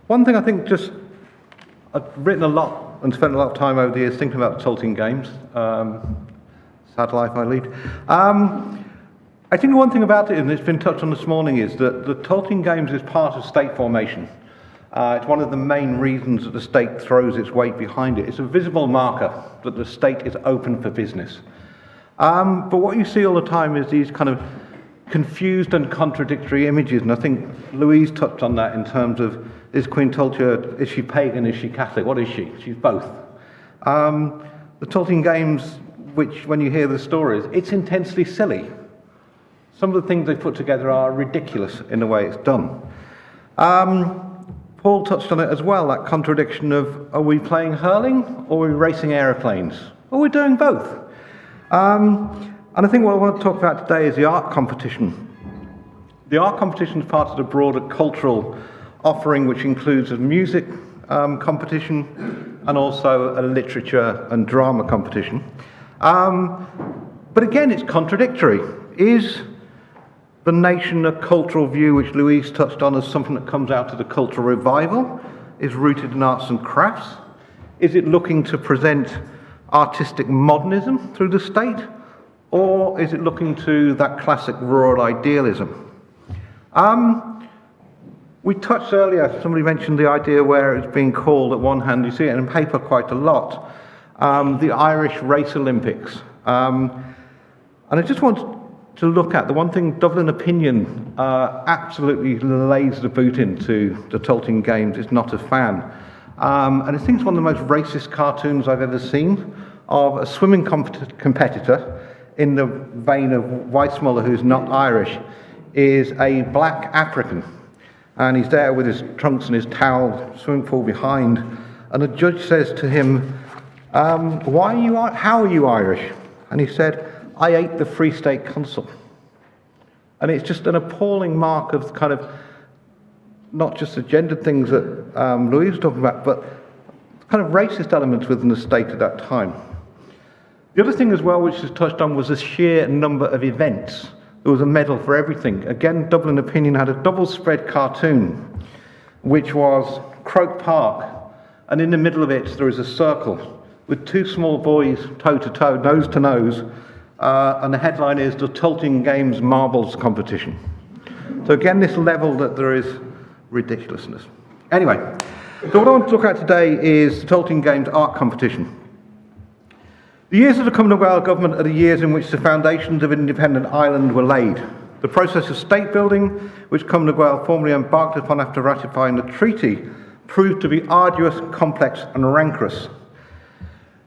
One thing I think I've written a lot and spent a lot of time over the years thinking about the Tailteann Games. Sad life I lead. I think one thing about it, and it's been touched on this morning, is that the Tailteann Games is part of state formation. It's one of the main reasons that the state throws its weight behind it. It's a visible marker that the state is open for business. But what you see all the time is these kind of confused and contradictory images, and I think Louise touched on that in terms of, is Queen Tailté, is she pagan, is she Catholic? What is she? She's both. The Tailteann Games, which when you hear the stories, it's intensely silly. Some of the things they put together are ridiculous in the way it's done. Paul touched on it as well, that contradiction of, are we playing hurling or are we racing aeroplanes? Or we're doing both. And I think what I want to talk about today is the art competition. The art competition is part of the broader cultural offering, which includes a music competition and also a literature and drama competition. But again, it's contradictory. Is the nation a cultural view, which Louise touched on, as something that comes out of the cultural revival, is rooted in arts and crafts? Is it looking to present artistic modernism through the state? Or is it looking to that classic rural idealism? We touched earlier, somebody mentioned the idea where it's being called, at one hand, you see it in paper quite a lot, the Irish Race Olympics. And I just want to look at the one thing Dublin Opinion absolutely lays the boot into the Tailteann Games. It's not a fan. And I think it's one of the most racist cartoons I've ever seen of a swimming competitor in the vein of Weissmuller, who's not Irish, is a black African. And he's there with his trunks and his towel, swimming pool behind. And the judge says to him, how are you Irish? And he said, I ate the Free State consul. And it's just an appalling mark of kind of, not just the gendered things that Louise was talking about, but kind of racist elements within the state at that time. The other thing as well, which was touched on, was the sheer number of events. There was a medal for everything. Again, Dublin Opinion had a double spread cartoon, which was Croke Park, and in the middle of it there is a circle with two small boys toe to toe, nose to nose, and the headline is the Tailteann Games Marbles Competition. So again, this level that there is ridiculousness. Anyway, so what I want to talk about today is the Tailteann Games Art Competition. The years of the Commonwealth government are the years in which the foundations of an independent Ireland were laid. The process of state building, which Commonwealth formally embarked upon after ratifying the treaty, proved to be arduous, complex and rancorous.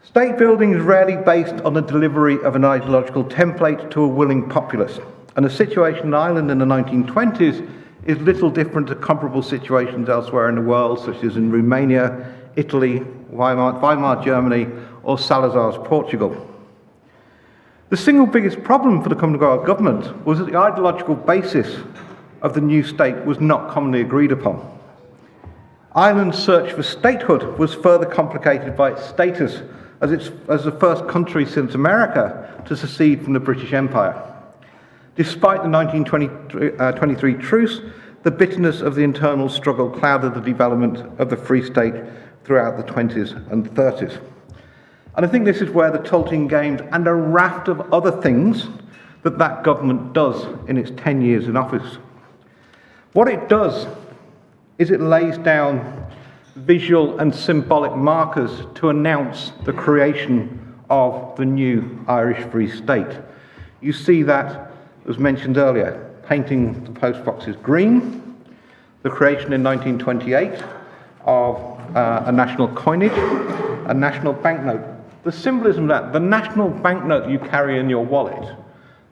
State building is rarely based on the delivery of an ideological template to a willing populace, and the situation in Ireland in the 1920s is little different to comparable situations elsewhere in the world, such as in Romania, Italy, Weimar Germany, or Salazar's Portugal. The single biggest problem for the Commonwealth government was that the ideological basis of the new state was not commonly agreed upon. Ireland's search for statehood was further complicated by its status as the first country since America to secede from the British Empire. Despite the 1923 truce, the bitterness of the internal struggle clouded the development of the Free State throughout the 20s and 30s. And I think this is where the Tailteann Games and a raft of other things that government does in its 10 years in office. What it does is it lays down visual and symbolic markers to announce the creation of the new Irish Free State. You see that, as mentioned earlier, painting the post boxes green, the creation in 1928 of a national coinage, a national banknote. The symbolism of that, the national banknote you carry in your wallet,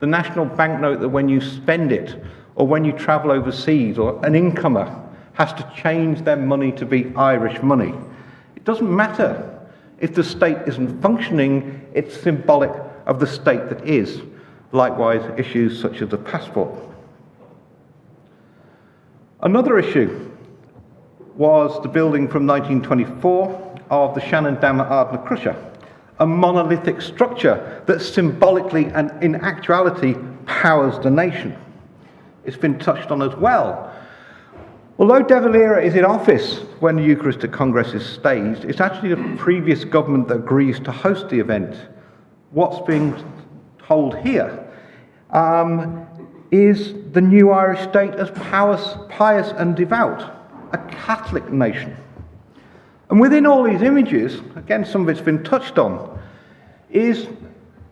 the national banknote that when you spend it, or when you travel overseas, or an incomer has to change their money to be Irish money. It doesn't matter if the state isn't functioning, it's symbolic of the state that is. Likewise, issues such as the passport. Another issue was the building from 1924 of the Shannon-Dama Ardna Crusher, a monolithic structure that symbolically and in actuality powers the nation. It's been touched on as well. Although De Valera is in office when the Eucharistic Congress is staged, it's actually the previous government that agrees to host the event. What's being told here is the new Irish state as pious and devout, a Catholic nation. And within all these images, again some of it's been touched on, is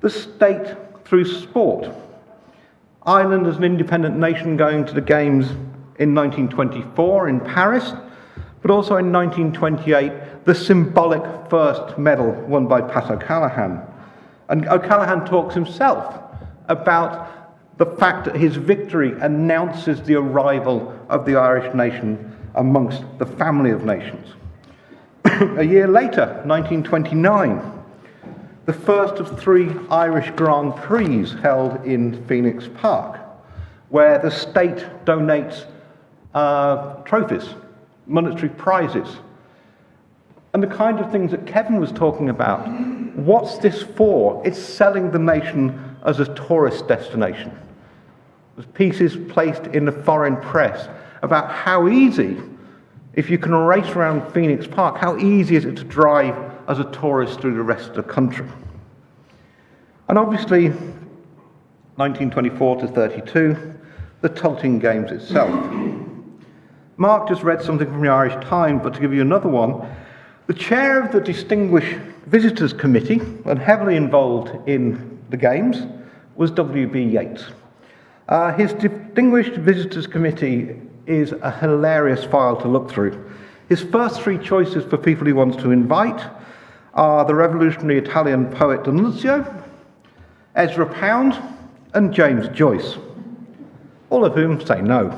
the state through sport. Ireland as an independent nation going to the Games in 1924 in Paris, but also in 1928, the symbolic first medal won by Pat O'Callaghan. And O'Callaghan talks himself about the fact that his victory announces the arrival of the Irish nation amongst the family of nations. A year later, 1929, the first of 3 Irish Grand Prix held in Phoenix Park, where the state donates trophies, monetary prizes. And the kind of things that Kevin was talking about, what's this for? It's selling the nation as a tourist destination. There's pieces placed in the foreign press about how easy, if you can race around Phoenix Park, how easy is it to drive as a tourist through the rest of the country. And obviously, 1924 to 32, the Tailteann Games itself. Mark just read something from the Irish Times, but to give you another one, the chair of the Distinguished Visitors Committee, and heavily involved in the Games, was W.B. Yeats. His Distinguished Visitors Committee is a hilarious file to look through. His first 3 choices for people he wants to invite are the revolutionary Italian poet D'Annunzio, Ezra Pound, and James Joyce, all of whom say no.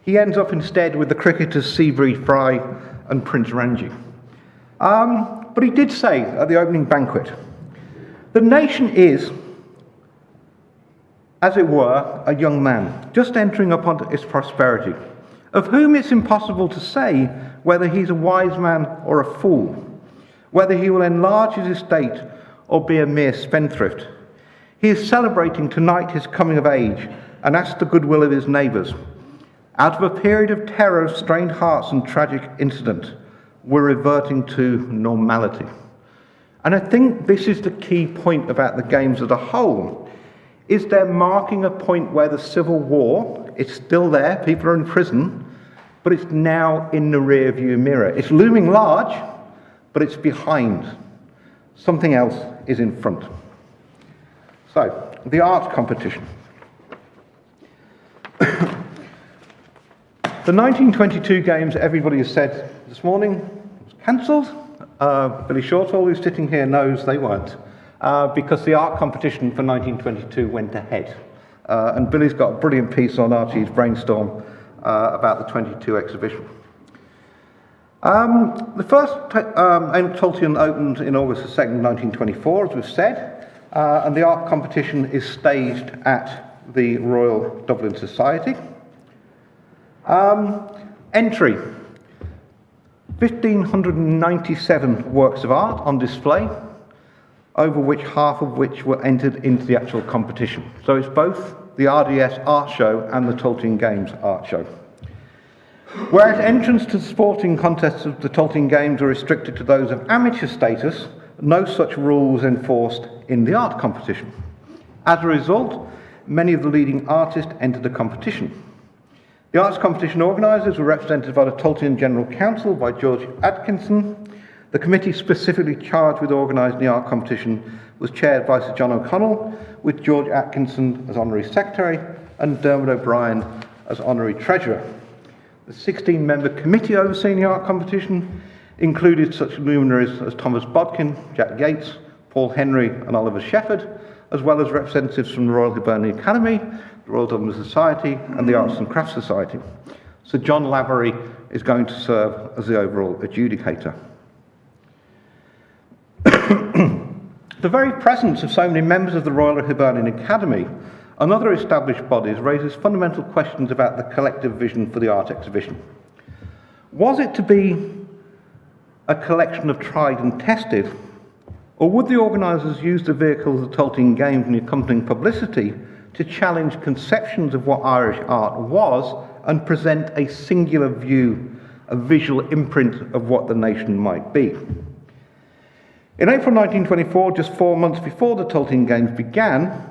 He ends up instead with the cricketers Seabury Fry and Prince Ranji. But he did say at the opening banquet, the nation is, as it were, a young man, just entering upon its prosperity, of whom it's impossible to say whether he's a wise man or a fool, whether he will enlarge his estate or be a mere spendthrift. He is celebrating tonight his coming of age and asks the goodwill of his neighbours. Out of a period of terror, strained hearts and tragic incident, we're reverting to normality. And I think this is the key point about the Games as a whole, is they're marking a point where the Civil War, it's still there, people are in prison, but it's now in the rear-view mirror. It's looming large, but it's behind. Something else is in front. So, the art competition. The 1922 Games, everybody has said this morning, was cancelled. Billy Shortall, who's sitting here, knows they weren't, because the art competition for 1922 went ahead. And Billy's got a brilliant piece on Archie's Brainstorm about the 22 exhibition. The first Aonach Tailteann opened in August 2nd, 1924, as we've said, and the art competition is staged at the Royal Dublin Society. Entry, 1,597 works of art on display, half of which were entered into the actual competition. So it's both the RDS art show and the Tailteann Games art show. Whereas entrance to the sporting contests of the Tailteann Games are restricted to those of amateur status, no such rule was enforced in the art competition. As a result, many of the leading artists entered the competition. The arts competition organisers were represented by the Tailteann General Council by George Atkinson. The committee specifically charged with organising the art competition was chaired by Sir John O'Connell, with George Atkinson as Honorary Secretary and Dermot O'Brien as Honorary Treasurer. The 16-member committee overseeing the art competition included such luminaries as Thomas Bodkin, Jack Yates, Paul Henry and Oliver Shepherd, as well as representatives from the Royal Hibernian Academy, the Royal Dublin Society and the Arts and Crafts Society. Sir John Lavery is going to serve as the overall adjudicator. The very presence of so many members of the Royal Hibernian Academy and other established bodies raises fundamental questions about the collective vision for the art exhibition. Was it to be a collection of tried and tested, or would the organisers use the vehicle of the Tailteann Games and the accompanying publicity to challenge conceptions of what Irish art was and present a singular view, a visual imprint of what the nation might be. In April 1924, just 4 months before the Tailteann Games began,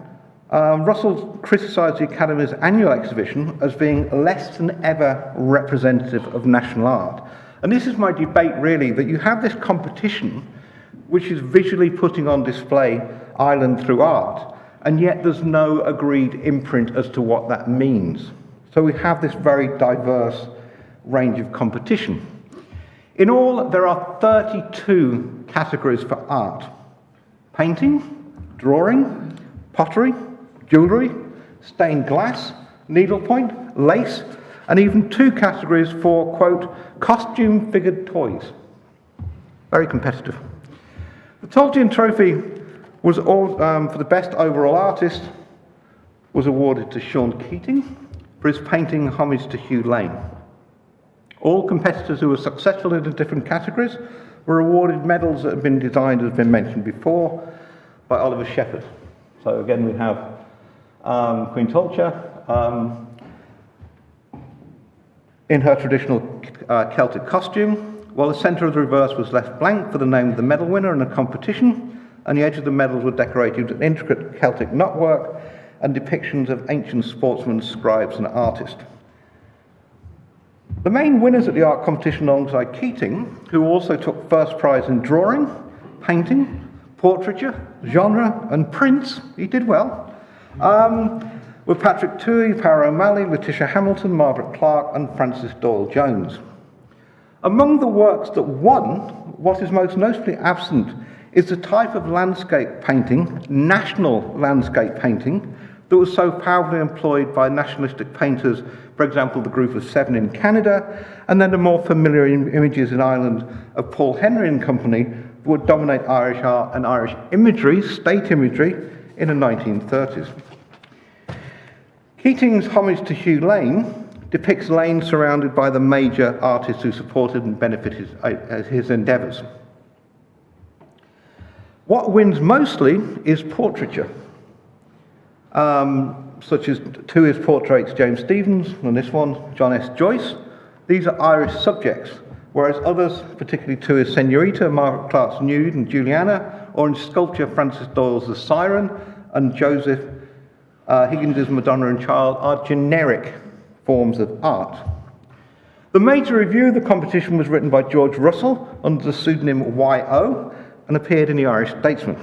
Russell criticised the Academy's annual exhibition as being less than ever representative of national art. And this is my debate, really, that you have this competition which is visually putting on display Ireland through art, and yet there's no agreed imprint as to what that means. So we have this very diverse range of competition. In all, there are 32 categories for art: painting, drawing, pottery, jewellery, stained glass, needlepoint, lace, and even 2 categories for, quote, costume figured toys. Very competitive. The Tailteann Trophy was for the best overall artist was awarded to Sean Keating for his painting Homage to Hugh Lane. All competitors who were successful in the different categories were awarded medals that had been designed, as has been mentioned before, by Oliver Shepherd. So again, we have Queen Tailté in her traditional Celtic costume, while the centre of the reverse was left blank for the name of the medal winner in a competition, and the edge of the medals were decorated with intricate Celtic knotwork and depictions of ancient sportsmen, scribes and artists. The main winners at the art competition alongside Keating, who also took first prize in drawing, painting, portraiture, genre and prints, he did well, were Patrick Toohey, Para O'Malley, Letitia Hamilton, Margaret Clark and Francis Doyle-Jones. Among the works that won, what is most notably absent is the type of landscape painting, national landscape painting, that was so powerfully employed by nationalistic painters, for example, the Group of Seven in Canada, and then the more familiar images in Ireland of Paul Henry and Company that would dominate Irish art and Irish imagery, state imagery, in the 1930s. Keating's Homage to Hugh Lane depicts Lane surrounded by the major artists who supported and benefited his endeavours. What wins mostly is portraiture, such as Toohey's portraits James Stephens, and this one, John S. Joyce. These are Irish subjects, whereas others, particularly Toohey's Senorita, Margaret Clark's Nude and Juliana, or in sculpture Francis Doyle's The Siren, and Joseph Higgins' Madonna and Child, are generic forms of art. The major review of the competition was written by George Russell under the pseudonym Y.O. and appeared in the Irish Statesman.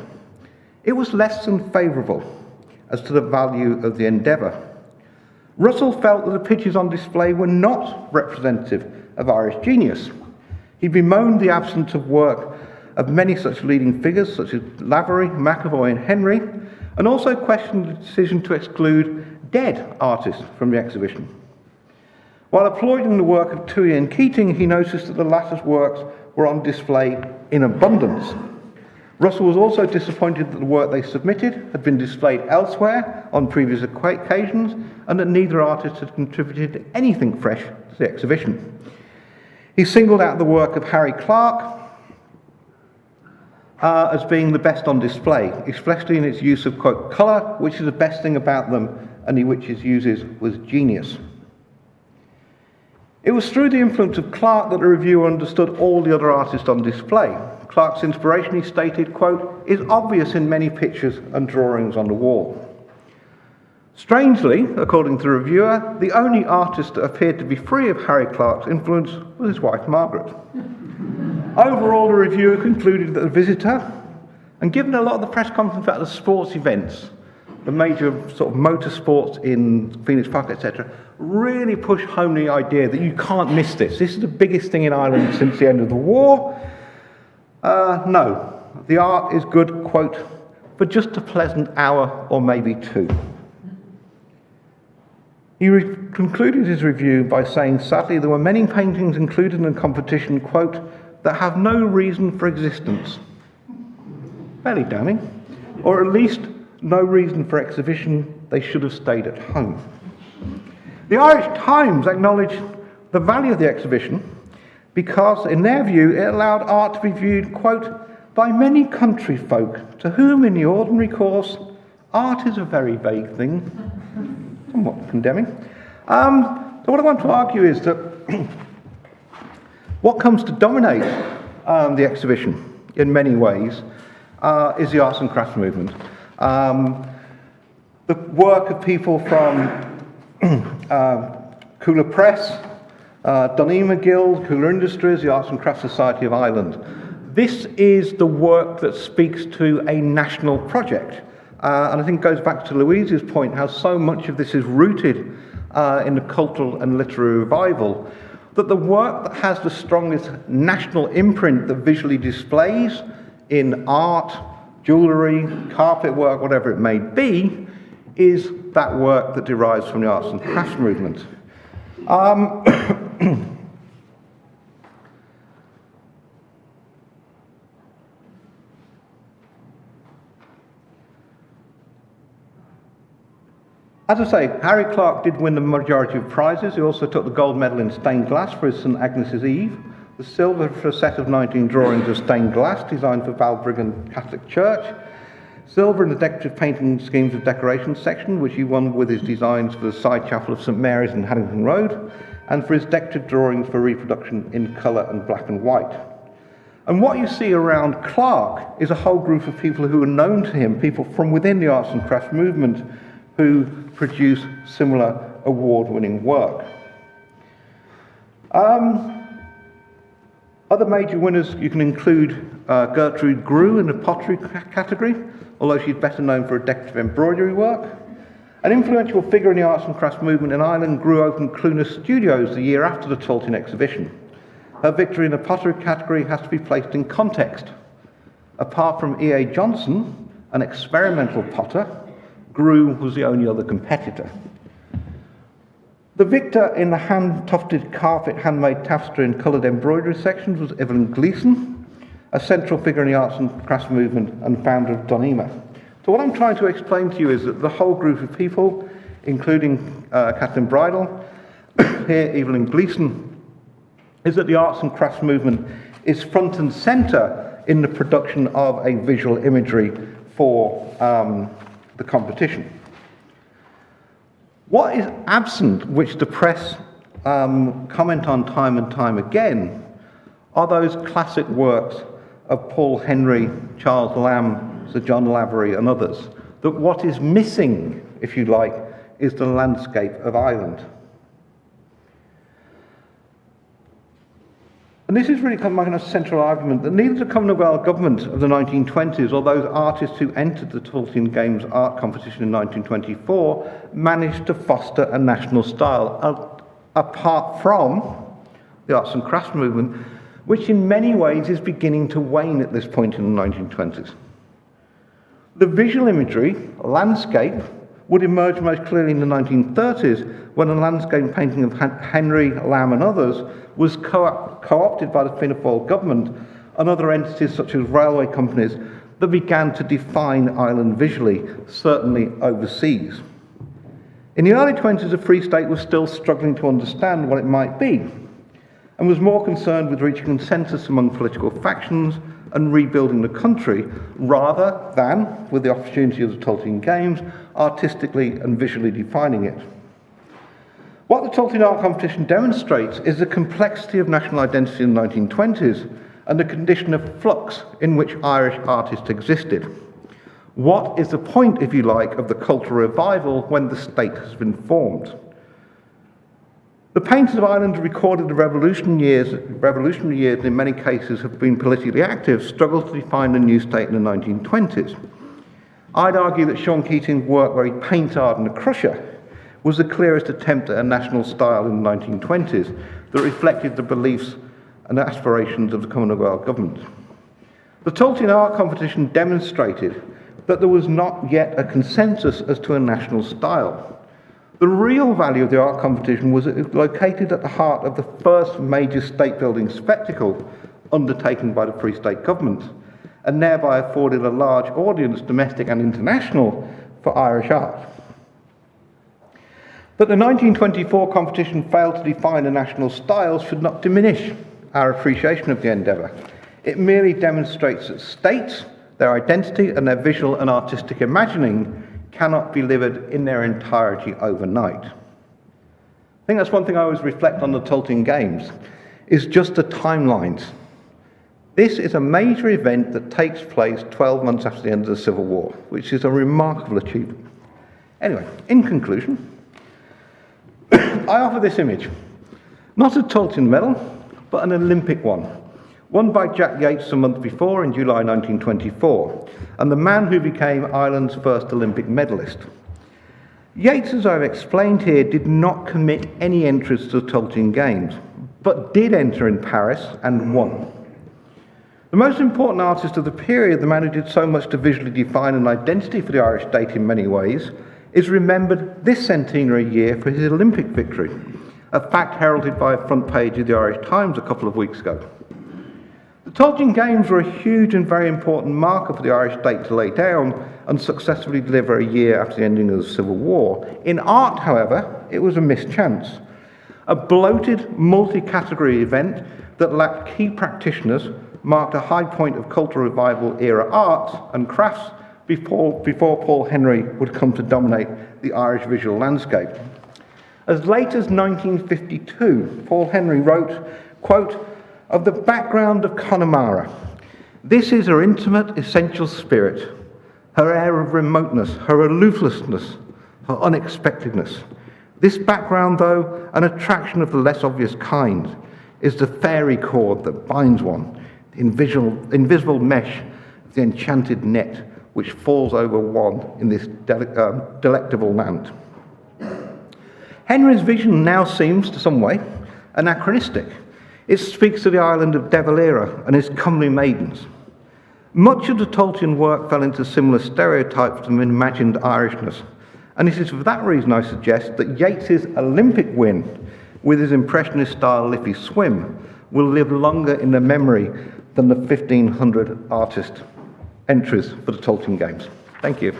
It was less than favourable as to the value of the endeavour. Russell felt that the pictures on display were not representative of Irish genius. He bemoaned the absence of work of many such leading figures such as Lavery, McAvoy and Henry, and also questioned the decision to exclude dead artists from the exhibition. While applauding the work of Toohey and Keating, he noticed that the latter's works were on display in abundance. Russell was also disappointed that the work they submitted had been displayed elsewhere on previous occasions and that neither artist had contributed anything fresh to the exhibition. He singled out the work of Harry Clark as being the best on display, especially in its use of, quote, colour, which is the best thing about them, and which his uses was genius. It was through the influence of Clark that the reviewer understood all the other artists on display. Clark's inspiration, he stated, quote, is obvious in many pictures and drawings on the wall. Strangely, according to the reviewer, the only artist that appeared to be free of Harry Clark's influence was his wife, Margaret. Overall, the reviewer concluded that the visitor, and given a lot of the press conference about the sports events, the major sort of motorsports in Phoenix Park, etc., really pushed home the idea that you can't miss this. This is the biggest thing in Ireland since the end of the war. No, the art is good, quote, for just a pleasant hour or maybe two. He concluded his review by saying, sadly, there were many paintings included in the competition, quote, that have no reason for existence. Fairly damning. Or at least no reason for exhibition, they should have stayed at home. The Irish Times acknowledged the value of the exhibition because, in their view, it allowed art to be viewed, quote, by many country folk to whom, in the ordinary course, art is a very vague thing, somewhat condemning. So what I want to argue is that what comes to dominate the exhibition in many ways is the arts and crafts movement. The work of people from Cooler Press, Doneema Guild, Cooler Industries, the Arts and Crafts Society of Ireland. This is the work that speaks to a national project. And I think it goes back to Louise's point, how so much of this is rooted in the cultural and literary revival, that the work that has the strongest national imprint that visually displays in art, jewellery, carpet work, whatever it may be, is that work that derives from the arts and crafts movement. As I say, Harry Clarke did win the majority of prizes. He also took the gold medal in stained glass for his St Agnes's Eve, the silver for a set of 19 drawings of stained glass designed for Balbriggan Catholic Church, silver in the decorative painting schemes of decoration section, which he won with his designs for the side chapel of St Mary's in Haddington Road, and for his decorative drawings for reproduction in colour and black and white. And what you see around Clarke is a whole group of people who are known to him, people from within the arts and crafts movement, who produce similar award-winning work. Other major winners, you can include Gertrude Grew in the pottery category, although she's better known for her decorative embroidery work. An influential figure in the arts and crafts movement in Ireland, Grew opened Clunas Studios the year after the Tailteann exhibition. Her victory in the pottery category has to be placed in context. Apart from E.A. Johnson, an experimental potter, Grew was the only other competitor. The victor in the hand-tufted carpet, handmade tapestry and coloured embroidery sections was Evelyn Gleeson, a central figure in the arts and crafts movement and founder of Doneema. So what I'm trying to explain to you is that the whole group of people, including Kathleen Bridle, here Evelyn Gleeson, is that the arts and crafts movement is front and centre in the production of a visual imagery for the competition. What is absent, which the press comment on time and time again, are those classic works of Paul Henry, Charles Lamb, Sir John Lavery and others. That what is missing, if you like, is the landscape of Ireland. And this is really kind of a central argument that neither the Commonwealth government of the 1920s or those artists who entered the Tailteann Games art competition in 1924 managed to foster a national style, apart from the arts and crafts movement, which in many ways is beginning to wane at this point in the 1920s. The visual imagery, landscape, would emerge most clearly in the 1930s when a landscape painting of Henry, Lamb and others was co-opted by the Fianna Fáil government and other entities such as railway companies that began to define Ireland visually, certainly overseas. In the early 20s, the Free State was still struggling to understand what it might be and was more concerned with reaching consensus among political factions and rebuilding the country, rather than, with the opportunity of the Tailteann Games, artistically and visually defining it. What the Tailteann art competition demonstrates is the complexity of national identity in the 1920s and the condition of flux in which Irish artists existed. What is the point, if you like, of the cultural revival when the state has been formed? The painters of Ireland recorded the revolutionary years and in many cases have been politically active, struggled to define a new state in the 1920s. I'd argue that Sean Keating's work where he paints Arden the Crusher was the clearest attempt at a national style in the 1920s that reflected the beliefs and aspirations of the Commonwealth government. The Tailteann art competition demonstrated that there was not yet a consensus as to a national style. The real value of the art competition was that it was located at the heart of the first major state-building spectacle undertaken by the Free State government, and thereby afforded a large audience, domestic and international, for Irish art. That the 1924 competition failed to define a national style should not diminish our appreciation of the endeavour. It merely demonstrates that states, their identity and their visual and artistic imagining cannot be delivered in their entirety overnight. I think that's one thing I always reflect on the Tailteann Games, is just the timelines. This is a major event that takes place 12 months after the end of the Civil War, which is a remarkable achievement. Anyway, in conclusion, I offer this image. Not a Tailteann medal, but an Olympic one. Won by Jack Yates a month before in July 1924, and the man who became Ireland's first Olympic medalist. Yates, as I've explained here, did not commit any entries to the Tailteann Games, but did enter in Paris and won. The most important artist of the period, the man who did so much to visually define an identity for the Irish state in many ways, is remembered this centenary year for his Olympic victory, a fact heralded by a front page of the Irish Times a couple of weeks ago. The Tailteann Games were a huge and very important marker for the Irish state to lay down and successfully deliver a year after the ending of the Civil War. In art, however, it was a mischance. A bloated, multi-category event that lacked key practitioners marked a high point of cultural revival era arts and crafts before Paul Henry would come to dominate the Irish visual landscape. As late as 1952, Paul Henry wrote, quote, "Of the background of Connemara, this is her intimate, essential spirit, her air of remoteness, her aloofness, her unexpectedness. This background, though an attraction of the less obvious kind, is the fairy cord that binds one, the invisible mesh of the enchanted net which falls over one in this delectable land." Henry's vision now seems, to some way, anachronistic. It speaks to the island of De Valera and its comely maidens. Much of the Tailteann work fell into similar stereotypes of imagined Irishness, and it is for that reason I suggest that Yates's Olympic win with his impressionist-style Liffey swim will live longer in the memory than the 1,500 artist entries for the Tailteann Games. Thank you.